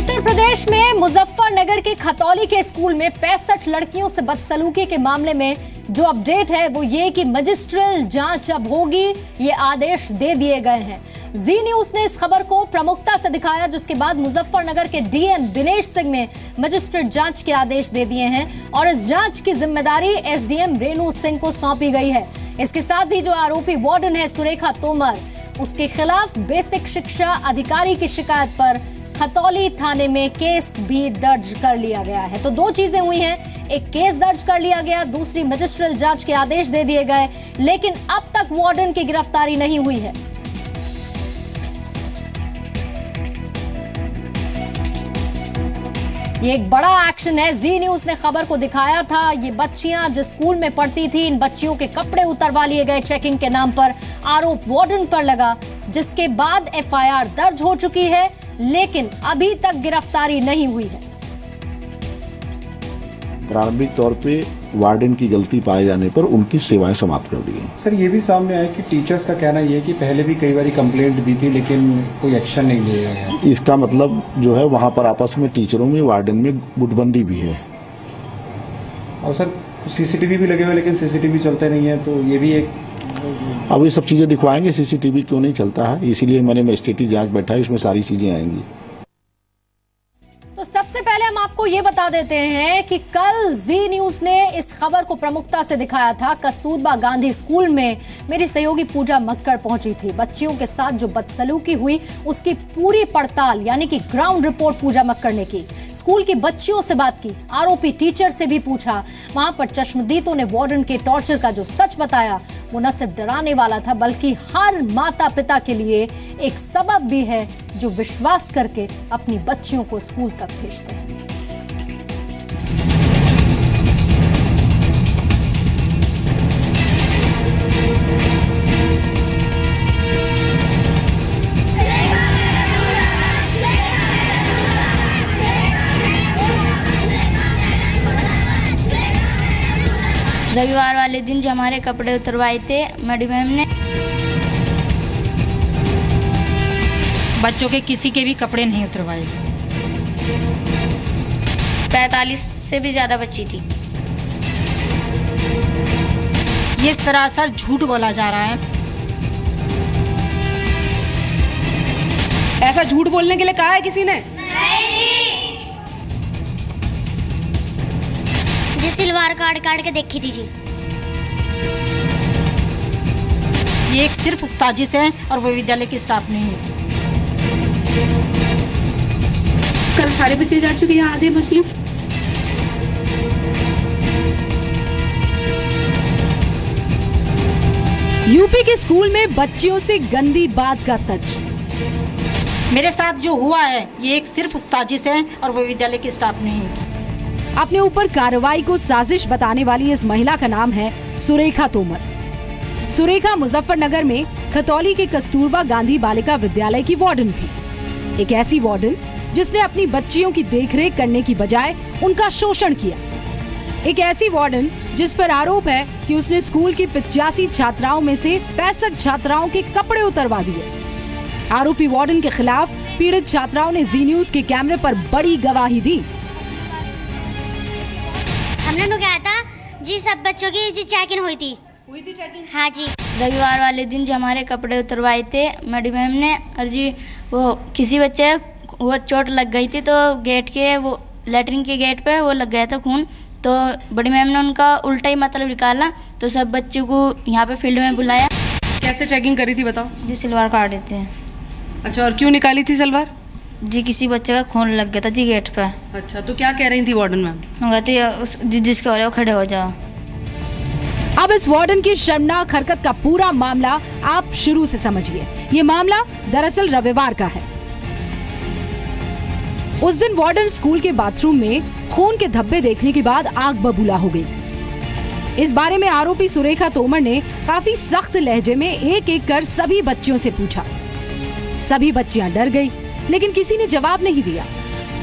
उत्तर प्रदेश में मुजफ्फरनगर के खतौली के स्कूल में 65 लड़कियों से बदसलूकी के मामले में जो अपडेट है वो ये कि मजिस्ट्रियल जांच अब होगी, ये आदेश दे दिए गए हैं। जी न्यूज ने इस खबर को प्रमुखता से दिखाया, जिसके बाद मुजफ्फरनगर के डीएम दिनेश सिंह ने मजिस्ट्रेट जांच के आदेश दे दिए हैं और इस जांच की जिम्मेदारी एसडीएम रेणु सिंह को सौंपी गई है। इसके साथ ही जो आरोपी वार्डन है सुरेखा तोमर, उसके खिलाफ बेसिक शिक्षा अधिकारी की शिकायत पर खतौली थाने में केस भी दर्ज कर लिया गया है। तो दो चीजें हुई हैं, एक केस दर्ज कर लिया गया, दूसरी मजिस्ट्रियल जांच के आदेश दे दिए गए, लेकिन अब तक वार्डन की गिरफ्तारी नहीं हुई है। ये एक बड़ा एक्शन है। जी न्यूज ने खबर को दिखाया था। ये बच्चियां जिस स्कूल में पढ़ती थी, इन बच्चियों के कपड़े उतरवा लिए गए चेकिंग के नाम पर, आरोप वार्डन पर लगा, जिसके बाद एफआईआर दर्ज हो चुकी है, लेकिन अभी तक गिरफ्तारी नहीं हुई है। प्रारंभिक तौर पे वार्डन की गलती पाए जाने पर उनकी सेवाएं समाप्त कर दी गई। सर, ये भी सामने आया कि टीचर्स का कहना ये है कि पहले भी कई बार कंप्लेंट दी थी लेकिन कोई एक्शन नहीं लिया गया। इसका मतलब जो है वहां पर आपस में टीचरों में वार्डन में गुटबंदी भी है। और सर सीसीटीवी भी लगे हुए लेकिन सीसीटीवी चलते नहीं है, तो ये भी एक अब ये सब चीजें दिखवाएंगे सीसीटीवी क्यों नहीं चलता है, इसीलिए मैंने मजिस्ट्रेटी जांच बैठा है, इसमें सारी चीजें आएंगी। तो सबसे पहले हम आपको ये बता देते हैं कि कल जी न्यूज ने इस खबर को प्रमुखता से दिखाया था। कस्तूरबा गांधी स्कूल में मेरी सहयोगी पूजा मक्कड़ पहुंची थी। बच्चियों के साथ जो बदसलूकी हुई उसकी पूरी पड़ताल यानी कि ग्राउंड रिपोर्ट पूजा मक्कड़ ने की। स्कूल की बच्चियों से बात की, आरोपी टीचर से भी पूछा। वहां पर चश्मदीदों ने वार्डन के टॉर्चर का जो सच बताया वो न सिर्फ डराने वाला था, बल्कि हर माता पिता के लिए एक सबब भी है जो विश्वास करके अपनी बच्चियों को स्कूल तक भेजते हैं। रविवार वाले दिन जो हमारे कपड़े उतरवाए थे मैडम ने, बच्चों के किसी के भी कपड़े नहीं उतरवाए। 45 से भी ज्यादा बच्ची थी। ये सरासर झूठ बोला जा रहा है। ऐसा झूठ बोलने के लिए कहा है किसी ने? जी सिलवार काट के देखी थी जी। ये एक सिर्फ साजिश है और वो विद्यालय के स्टाफ नहीं है। कल सारे बच्चे जा चुके हैं, आधे मुस्लिम। यूपी के स्कूल में बच्चियों से गंदी बात का सच। मेरे साथ जो हुआ है ये एक सिर्फ साजिश है और वो विद्यालय के स्टाफ नहीं है। अपने ऊपर कार्रवाई को साजिश बताने वाली इस महिला का नाम है सुरेखा तोमर। सुरेखा मुजफ्फरनगर में खतौली के कस्तूरबा गांधी बालिका विद्यालय की वार्डन थी। एक ऐसी वार्डन जिसने अपनी बच्चियों की देखरेख करने की बजाय उनका शोषण किया। एक ऐसी वार्डन जिस पर आरोप है कि उसने स्कूल की 85 छात्राओं में से 65 छात्राओं के कपड़े उतरवा दिए। आरोपी वार्डन के खिलाफ पीड़ित छात्राओं ने जी न्यूज के कैमरे पर बड़ी गवाही दी। हमने तो कहा था जी, सब बच्चों की जी चेकिंग हुई थी चेकिंग? हाँ जी। रविवार वाले दिन जो हमारे कपड़े उतरवाए थे मैडम ने, और जी वो किसी बच्चे वो चोट लग गई थी, तो गेट के वो लेटरिन के गेट पे वो लग गया था खून, तो बड़ी मैम ने उनका उल्टा ही मतलब निकाला, तो सब बच्चों को यहाँ पे फील्ड में बुलाया। कैसे चेकिंग करी थी बताओ? जी सिलवार काट देते हैं। अच्छा, और क्यों निकाली थी सलवार? जी किसी बच्चे का खून लग गया था जी गेट पे। अच्छा, तो क्या कह रही थी वार्डन मैम? कहती जिसके हो रहे हो खड़े हो जाओ। अब इस वार्डन की शर्मनाक हरकत का पूरा मामला आप शुरू से समझिए। ये मामला दरअसल रविवार का है। उस दिन वार्डन स्कूल के बाथरूम में खून के धब्बे देखने के बाद आग बबूला हो गई। इस बारे में आरोपी सुरेखा तोमर ने काफी सख्त लहजे में एक एक कर सभी बच्चियों से पूछा। सभी बच्चियां डर गई, लेकिन किसी ने जवाब नहीं दिया।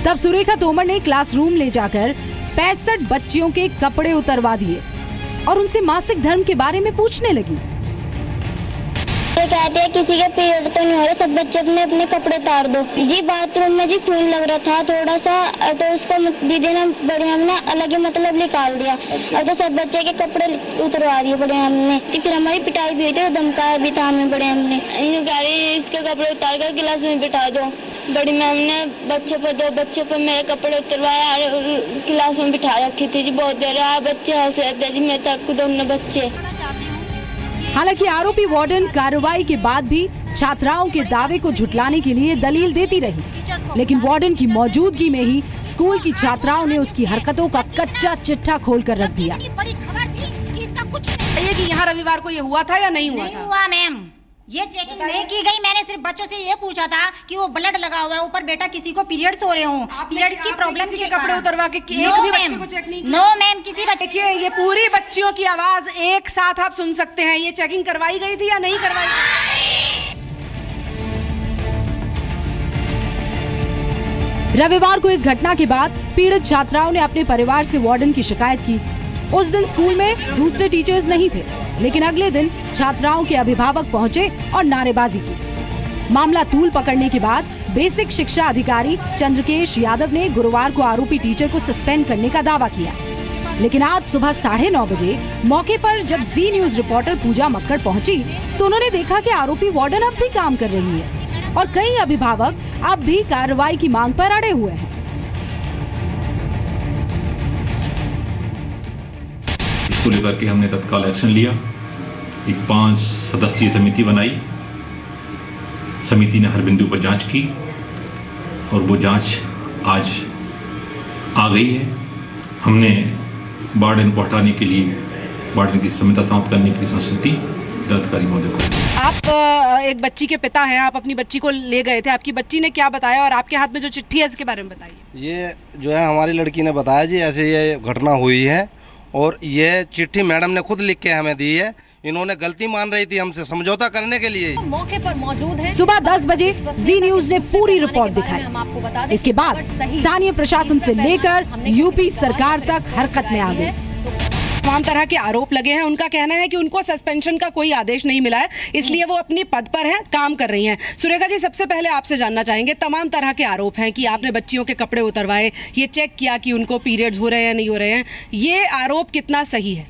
तब सुरेखा तोमर ने क्लासरूम ले जाकर 65 बच्चियों के कपड़े उतरवा दिए और उनसे मासिक धर्म के बारे में पूछने लगी। तो कहते हैं किसी के पीरियड तो नहीं हो रहे, सब बच्चे अपने अपने कपड़े उतार दो। जी बाथरूम में जी खून लग रहा था थोड़ा सा, तो उसको दीदी ने बड़े हमने अलग ही मतलब निकाल दिया। और तो सब बच्चे के कपड़े उतरवा दिए बड़े हमने। फिर हमारी पिटाई भी हुई थी, धमकाया भी था हमें बड़े हमने। कह रही इसके कपड़े उतार कर क्लास में बिठा दो। बड़ी मैम ने दो बच्चों पर मेरे कपड़े उतरवाया और क्लास में बिठा रखी थी जी। बहुत देर बच्चे हंस रहे थे जी, मेरे तक दोनों बच्चे। हालांकि आरोपी वार्डन कार्रवाई के बाद भी छात्राओं के दावे को झुटलाने के लिए दलील देती रही, लेकिन वार्डन की मौजूदगी में ही स्कूल की छात्राओं ने उसकी हरकतों का कच्चा चिट्ठा खोलकर रख दिया। बड़ी खबर थी कि इसका कुछ नहीं। कि यहाँ रविवार को ये हुआ था या नहीं हुआ था? हुआ मैम, ये चेकिंग नहीं की गई। मैंने सिर्फ बच्चों से ये पूछा था कि वो ब्लड लगा हुआ है ऊपर, बेटा किसी को पीरियड्स हो रहे हो, पीरियड्स की प्रॉब्लम के कपड़े उतरवा के एक भी बच्चे को चेक नहीं किया? नो मैम, किसी बच्चे। देखिए ये पूरी बच्चियों की आवाज एक साथ आप सुन सकते हैं। ये चेकिंग करवाई गई थी या नहीं करवाई गई? रविवार को इस घटना के बाद पीड़ित छात्राओं ने अपने परिवार से वार्डन की शिकायत की। उस दिन स्कूल में दूसरे टीचर्स नहीं थे, लेकिन अगले दिन छात्राओं के अभिभावक पहुंचे और नारेबाजी की। मामला तूल पकड़ने के बाद बेसिक शिक्षा अधिकारी चंद्रकेश यादव ने गुरुवार को आरोपी टीचर को सस्पेंड करने का दावा किया, लेकिन आज सुबह 9:30 बजे मौके पर जब जी न्यूज रिपोर्टर पूजा मक्कड़ पहुंची तो उन्होंने देखा कि आरोपी वार्डन अब भी काम कर रही है और कई अभिभावक अब भी कार्रवाई की मांग पर अड़े हुए हैं। इसको लेकर के हमने तत्काल एक्शन लिया। एक 5 सदस्यीय समिति बनाई। समिति ने हर बिंदु पर जांच की और वो जांच आज आ गई है। हमने वार्डन को हटाने के लिए, वार्डन की संहिता समाप्त करने की संस्तुति जिलाधिकारी महोदय को। आप एक बच्ची के पिता हैं, आप अपनी बच्ची को ले गए थे, आपकी बच्ची ने क्या बताया और आपके हाथ में जो चिट्ठी है इसके बारे में बताइए। ये जो है हमारी लड़की ने बताया जी, ऐसे ये घटना हुई है और ये चिट्ठी मैडम ने खुद लिख के हमें दी है। इन्होंने गलती मान रही थी हमसे समझौता करने के लिए। मौके पर मौजूद हैं। सुबह 10 बजे जी न्यूज ने पूरी रिपोर्ट दिखाई। इसके बाद स्थानीय प्रशासन से लेकर यूपी सरकार तक हरकत में आ गई। तमाम तरह के आरोप लगे हैं। उनका कहना है कि उनको सस्पेंशन का कोई आदेश नहीं मिला है, इसलिए वो अपनी पद पर हैं, काम कर रही हैं। सुरेखा जी, सबसे पहले आपसे जानना चाहेंगे, तमाम तरह के आरोप हैं कि आपने बच्चियों के कपड़े उतरवाए, ये चेक किया कि उनको पीरियड्स हो रहे हैं या नहीं हो रहे हैं, ये आरोप कितना सही है?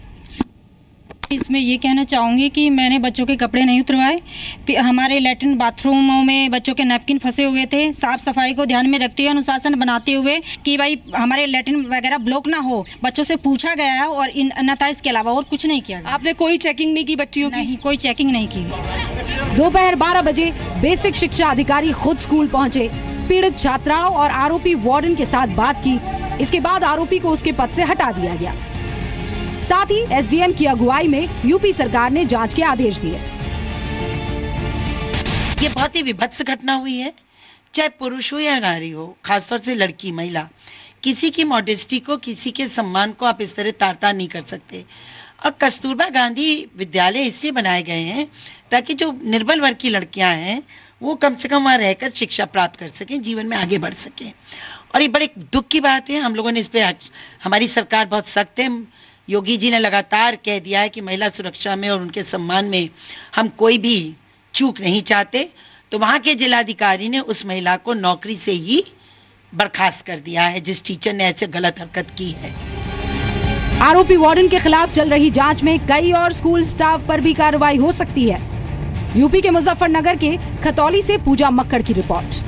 इसमें ये कहना चाहूँगी कि मैंने बच्चों के कपड़े नहीं उतरवाए। हमारे लैट्रिन बाथरूमों में बच्चों के नैपकिन फंसे हुए थे। साफ सफाई को ध्यान में रखते हुए, अनुशासन बनाते हुए कि भाई हमारे लैट्रिन वगैरह ब्लॉक ना हो, बच्चों से पूछा गया है और अन्यथा इसके अलावा और कुछ नहीं किया गया। आपने कोई चेकिंग नहीं की बच्चियों की? नहीं, कोई चेकिंग नहीं की। दोपहर 12 बजे बेसिक शिक्षा अधिकारी खुद स्कूल पहुंचे, पीड़ित छात्राओं और आरोपी वार्डन के साथ बात की। इसके बाद आरोपी को उसके पद से हटा दिया गया। साथ ही एसडीएम की अगुवाई में यूपी सरकार ने जांच के आदेश दिए। ये बहुत ही विभत्स घटना हुई है, चाहे पुरुष हो या नारी हो, खासतौर से लड़की, महिला, किसी की मॉडेस्टी को, किसी के सम्मान को आप इस तरह तार-तार नहीं कर सकते। और कस्तूरबा गांधी विद्यालय इसलिए बनाए गए हैं ताकि जो निर्बल वर्ग की लड़कियां हैं वो कम से कम वहाँ रहकर शिक्षा प्राप्त कर सकें, जीवन में आगे बढ़ सकें। और ये बड़े दुख की बात है, हम लोगों ने इस पर, हमारी सरकार बहुत सख्त है। योगी जी ने लगातार कह दिया है कि महिला सुरक्षा में और उनके सम्मान में हम कोई भी चूक नहीं चाहते। तो वहाँ के जिलाधिकारी ने उस महिला को नौकरी से ही बर्खास्त कर दिया है जिस टीचर ने ऐसे गलत हरकत की है। आरोपी वार्डन के खिलाफ चल रही जांच में कई और स्कूल स्टाफ पर भी कार्रवाई हो सकती है। यूपी के मुजफ्फरनगर के खतौली से पूजा मक्कड़ की रिपोर्ट।